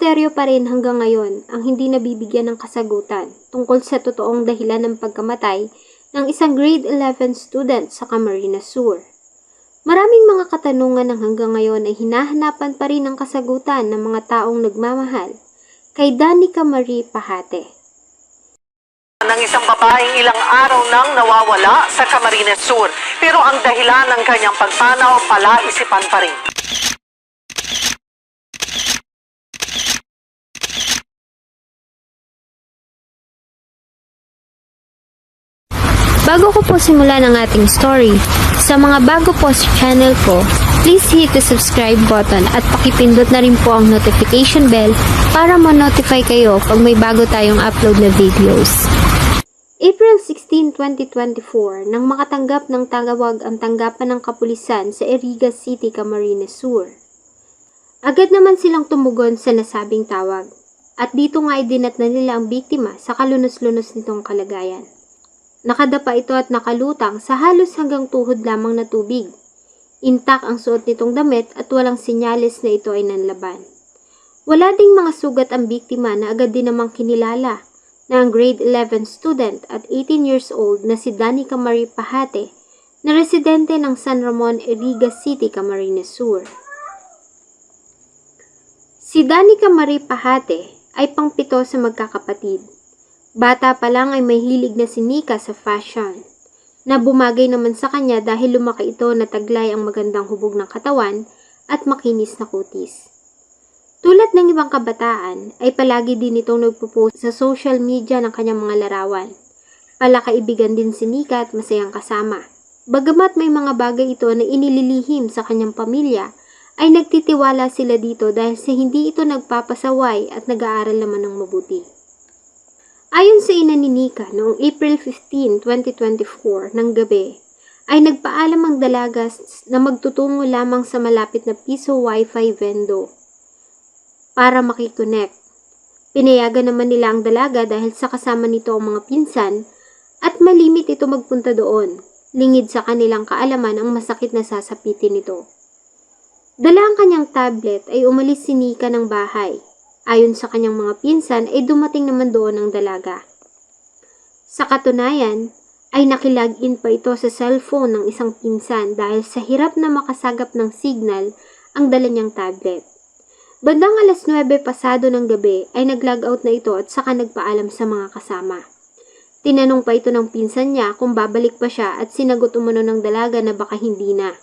misteryo pa rin hanggang ngayon ang hindi nabibigyan ng kasagutan tungkol sa totoong dahilan ng pagkamatay ng isang grade 11 student sa Camarines Sur. Maraming mga katanungan ng hanggang ngayon ay hinahanapan pa rin ng kasagutan ng mga taong nagmamahal kay Danica Marie Pahate. Ng isang babaeng ilang araw nang nawawala sa Camarines Sur, pero ang dahilan ng kanyang pagpanaw palaisipan pa rin. Bago ko po simulan ang ating story, sa mga bago po sa channel ko, please hit the subscribe button at pakipindot na rin po ang notification bell para ma-notify kayo pag may bago tayong upload na videos. April 16, 2024, nang makatanggap ng tagawag ang tanggapan ng kapulisan sa Iriga City, Camarines Sur. Agad naman silang tumugon sa nasabing tawag, at dito nga ay dinatna nila ang biktima sa kalunos-lunos nitong kalagayan. Nakadapa ito at nakalutang sa halos hanggang tuhod lamang na tubig. Intak ang suot nitong damit at walang sinyalis na ito ay nanlaban. Wala ding mga sugat ang biktima na agad din namang kinilala na ang grade 11 student at 18 years old na si Danica Marie Pahate na residente ng San Ramon, Iriga City, Camarines Sur. Si Danica Marie Pahate ay pangpito sa magkakapatid. Bata pa lang ay may hilig na si Nika sa fashion, na bumagay naman sa kanya dahil lumaki ito na taglay ang magandang hubog ng katawan at makinis na kutis. Tulad ng ibang kabataan, ay palagi din itong nagpo-post sa social media ng kanyang mga larawan. Palakaibigan din si Nika at masayang kasama. Bagamat may mga bagay ito na inililihim sa kanyang pamilya, ay nagtitiwala sila dito dahil sa hindi ito nagpapasaway at nag-aaral naman ng mabuti. Ayon sa ina ni Nika, noong April 15, 2024 ng gabi, ay nagpaalam ang dalaga na magtutungo lamang sa malapit na piso wifi vendo para makikonnect. Pinayagan naman nila ang dalaga dahil sa kasama nito ang mga pinsan at malimit ito magpunta doon, lingid sa kanilang kaalaman ang masakit na sasapitin nito. Dala ang kanyang tablet ay umalis si Nika ng bahay. Ayon sa kanyang mga pinsan ay dumating naman doon ang dalaga. Sa katunayan ay nakilagin pa ito sa cellphone ng isang pinsan dahil sa hirap na makasagap ng signal ang dala niyang tablet. Bandang alas 9 pasado ng gabi ay nag-log out na ito at saka nagpaalam sa mga kasama. Tinanong pa ito ng pinsan niya kung babalik pa siya at sinagot umano ng dalaga na baka hindi na.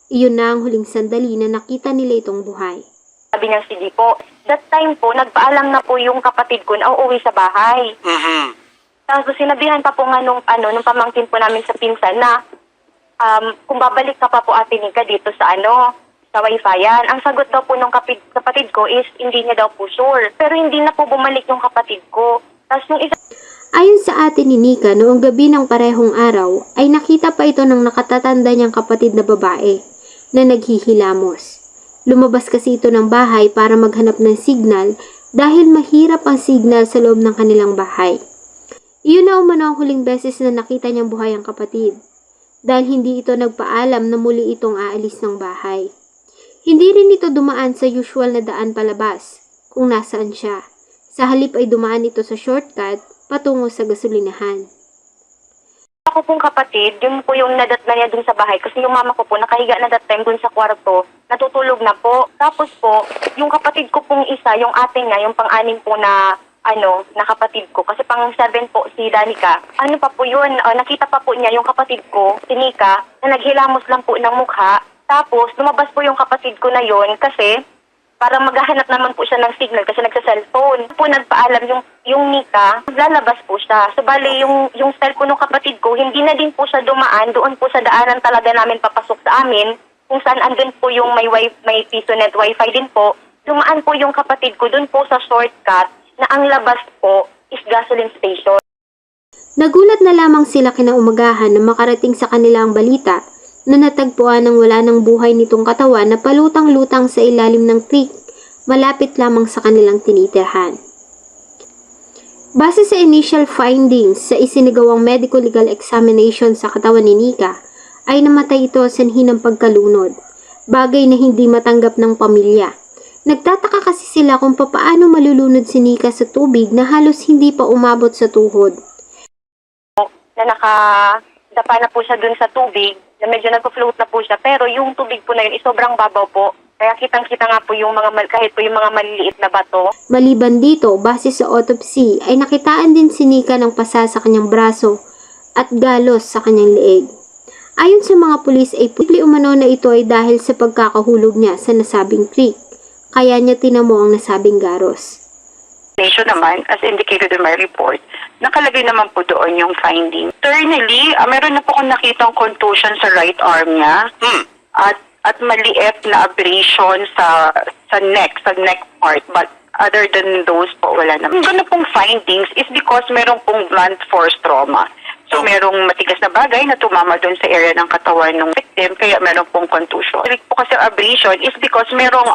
Iyon na ang huling sandali na nakita nila itong buhay. Sabi niya, sige po. That time po, nagpaalam na po yung kapatid ko na uuwi sa bahay. Tapos sinabihan pa po nga nung pamangkin po namin sa pinsan na kung babalik ka pa po Ate Nika dito sa sa wifi-yan. Ang sagot daw po nung kapatid ko is hindi niya daw po sure. Pero hindi na po bumalik yung kapatid ko. Tapos yung isa... Ayon sa ate ni Nika, noong gabi ng parehong araw, ay nakita pa ito ng nakatatanda niyang kapatid na babae na naghihilamos. Lumabas kasi ito ng bahay para maghanap ng signal dahil mahirap ang signal sa loob ng kanilang bahay. Iyon na umano ang huling beses na nakita niyang buhay ang kapatid dahil hindi ito nagpaalam na muli itong aalis ng bahay. Hindi rin ito dumaan sa usual na daan palabas kung nasaan siya. Sa halip ay dumaan ito sa shortcut patungo sa gasolinahan. Ako pong kapatid, yun po yung nadatna niya dun sa bahay kasi yung mama ko po nakahiga na that time dun sa kwarto, natutulog na po. Tapos po, yung kapatid ko pong isa, yung ate niya, yung pang-anim po na na kapatid ko, kasi pang-7 po si Danica. Pa po yun, nakita pa po niya yung kapatid ko, si Nika, na naghilamos lang po ng mukha. Tapos, lumabas po yung kapatid ko na yun kasi para maghahanap naman po siya ng signal kasi nagsa-cellphone. Po nagpaalam yung Nika, lalabas po siya. So bali yung cellphone ng kapatid ko, hindi na din po siya dumaan doon po sa daanan talaga namin papasok sa amin. Kung saan andun po yung may PisoNet wifi din po. Dumaan po yung kapatid ko doon po sa shortcut na ang labas po is gasoline station. Nagulat na lamang sila kinaumagahan na makarating sa kanila ang balita na natagpuan ng wala ng buhay nitong katawan na palutang-lutang sa ilalim ng creek, malapit lamang sa kanilang tinitirhan. Base sa initial findings sa isinagawang medical legal examination sa katawan ni Nika, ay namatay ito sanhi ng pagkalunod, bagay na hindi matanggap ng pamilya, Nagtataka kasi sila kung papaano malulunod si Nika sa tubig na halos hindi pa umabot sa tuhod. Na nakadapa na po siya dun sa tubig, na medyo nagpo-float na po siya, pero yung tubig po na yun is sobrang babaw po. Kaya kitang-kita nga po yung kahit po yung mga maliliit na bato. Maliban dito, base sa autopsy, ay nakitaan din si Nika ng pasa sa kanyang braso at galos sa kanyang leeg. Ayon sa mga pulis ay posible umano na ito ay dahil sa pagkakahulog niya sa nasabing creek. Kaya niya tinamo ang nasabing garos. Naman, as indicated in my report, nakalagay naman po doon yung finding. Internally, meron na po akong nakitang contusion sa right arm niya at maliit na abrasion sa neck part. But other than those po, wala naman. Yung ganun pong findings is because meron pong blunt force trauma. So, merong matigas na bagay na tumama doon sa area ng katawan ng victim, kaya meron pong contusion. Yung po kasi abrasion is because merong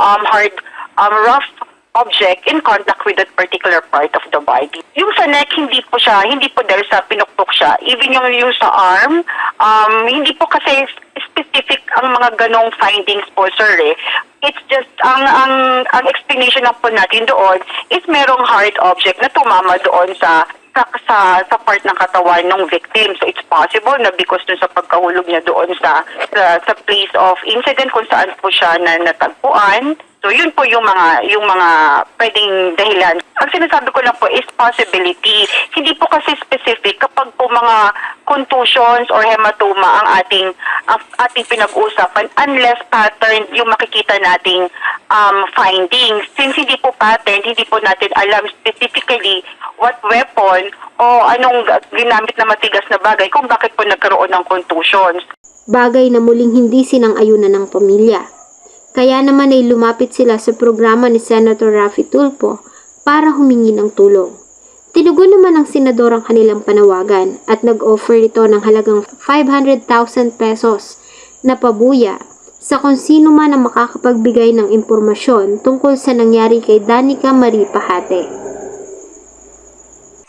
rough object in contact with that particular part of the body. Yung sa neck, hindi po dahil sa pinukpok siya. Even yung sa arm, hindi po kasi specific ang mga ganong findings po, sir. It's just, ang explanation na po natin doon is merong hard object na tumama doon sa part ng katawan ng victim. So it's possible na because dun sa pagkahulog niya doon sa place of incident kung saan po siya natagpuan. So yun po yung mga pwedeng dahilan. Ang sinasabi ko lang po is possibility. Hindi po kasi specific kapag po mga contusions or hematoma ang ating pinag-uusapan unless pattern yung makikita nating findings. Since hindi po pattern, hindi po natin alam specifically what weapon o anong ginamit na matigas na bagay kung bakit po nagkaroon ng contusions. Bagay na muling hindi sinang-ayunan ng pamilya. Kaya naman ay lumapit sila sa programa ni Senator Raffy Tulfo para humingi ng tulong. Tinugon naman ng senador ang kanilang panawagan at nag-offer ito ng halagang 500,000 pesos na pabuya sa kung sino man ang makakapagbigay ng impormasyon tungkol sa nangyari kay Danica Marie Pahate.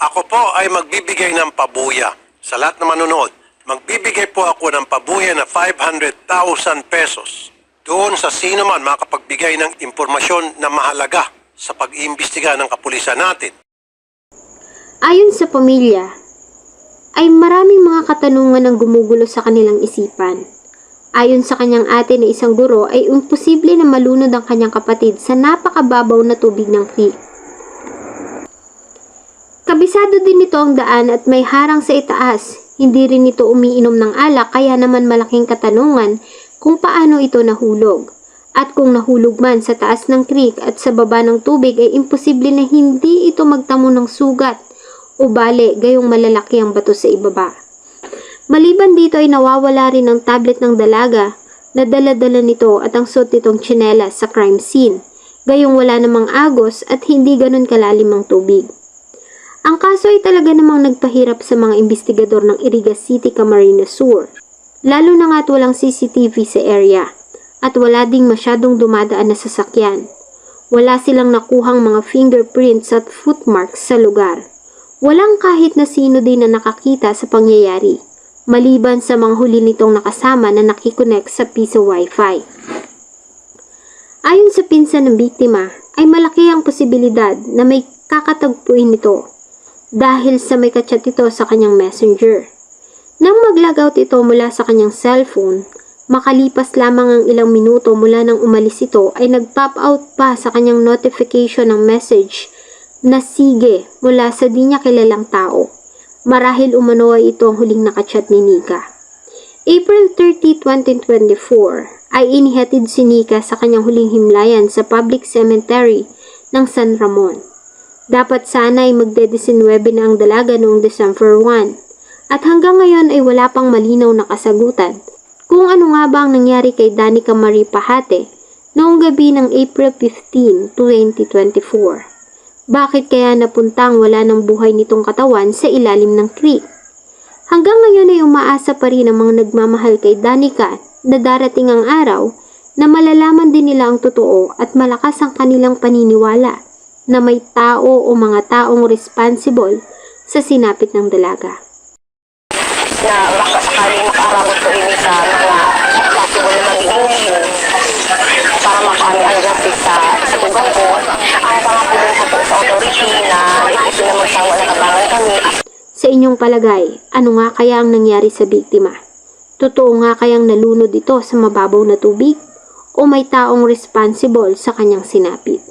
Ako po ay magbibigay ng pabuya sa lahat na manonood. Magbibigay po ako ng pabuya na 500,000 pesos doon sa sino man makapagbigay ng impormasyon na mahalaga sa pag-iimbestiga ng kapulisan natin. Ayon sa pamilya, ay maraming mga katanungan ang gumugulo sa kanilang isipan. Ayon sa kanyang ate na isang guro ay imposible na malunod ang kanyang kapatid sa napakababaw na tubig ng creek. Kabisado din nito ang daan at may harang sa itaas. Hindi rin ito umiinom ng alak kaya naman malaking katanungan kung paano ito nahulog. At kung nahulog man sa taas ng creek at sa baba ng tubig ay imposible na hindi ito magtamo ng sugat o bale gayong malalaki ang bato sa ibaba. Maliban dito ay nawawala rin ang tablet ng dalaga na dala-dala nito at ang suot nitong tsinelas sa crime scene, gayong wala namang agos at hindi ganun kalalim ang tubig. Ang kaso ay talaga namang nagpahirap sa mga investigador ng Irigas City, Camarines Sur. Lalo na nga't walang CCTV sa area at wala ding masyadong dumadaan na sasakyan. Wala silang nakuhang mga fingerprints at footmarks sa lugar. Walang kahit na sino din na nakakita sa pangyayari, maliban sa mga huli nitong nakasama na nakikonek sa piso Wi-Fi. Ayon sa pinsan ng biktima, ay malaki ang posibilidad na may kakatagpuin nito dahil sa may kachat ito sa kanyang messenger. Nang mag-log out ito mula sa kanyang cellphone, makalipas lamang ang ilang minuto mula nang umalis ito ay nag-pop out pa sa kanyang notification ng message na sige mula sa di niya kilalang tao. Marahil umano ay ito ang huling nakachat ni Nika. April 30, 2024 ay inihatid si Nika sa kanyang huling himlayan sa public cemetery ng San Ramon. Dapat sana ay magde-19 na ang dalaga noong December 1. At hanggang ngayon ay wala pang malinaw na kasagutan kung ano nga ba ang nangyari kay Danica Marie Pahate noong gabi ng April 15, 2024. Bakit kaya napuntang wala ng buhay nitong katawan sa ilalim ng creek? Hanggang ngayon ay umaasa pa rin ang mga nagmamahal kay Danica na darating ang araw na malalaman din nila ang totoo at malakas ang kanilang paniniwala na may tao o mga taong responsible sa sinapit ng dalaga. Na baka sakaling makaarabot ko rin sa mga possible na magiging para makaami ang justice sa lugar. Sa inyong palagay, ano nga kaya ang nangyari sa biktima? Totoo nga kayang nalunod ito sa mababaw na tubig? O may taong responsible sa kanyang sinapit?